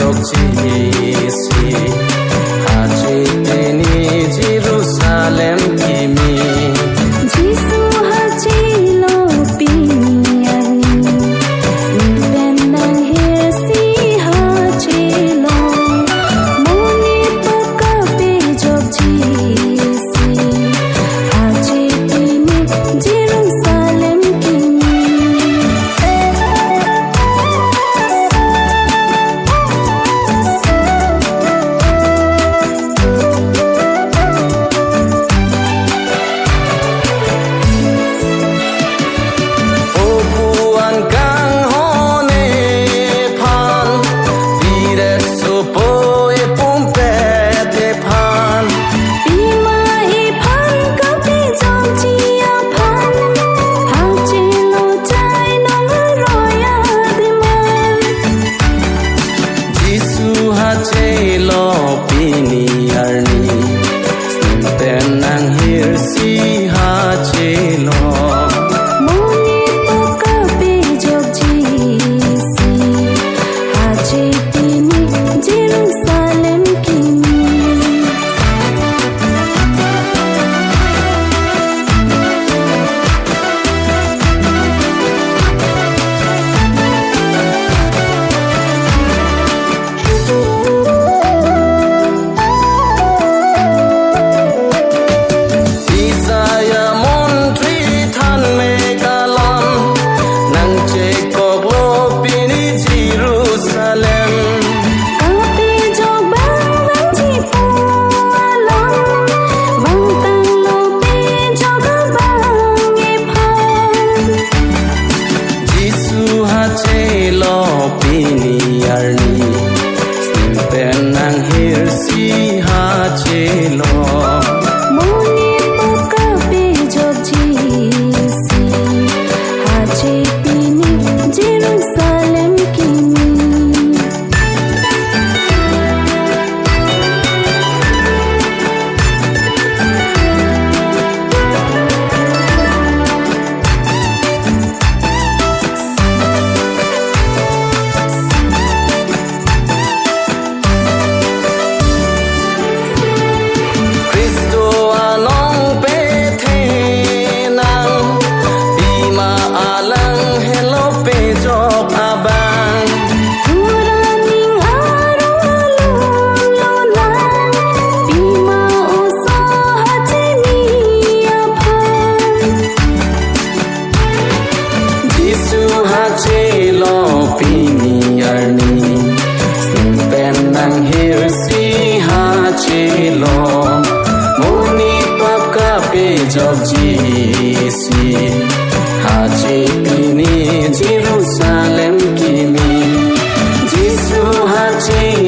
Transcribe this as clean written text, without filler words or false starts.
jogjiisi hacitini Jerusalem kimi Jisu hacilo piniani Benang hirsi hacilo Moni pakape jogjiisi hacitini Jerusalem kimi hacelo piniarni Benang hirsi hacelo Moni pakape jogjiisi hacitini Jerusalem kimi hacelo piniarni Benang hirsi hacelo Moni pakape jogjiisi hacitini Jerusalem kimi hacelo piniarni Benang hirsi hacelo Moni pakape jogjiisi hacitini Jerusalem kimi Jisu hacelo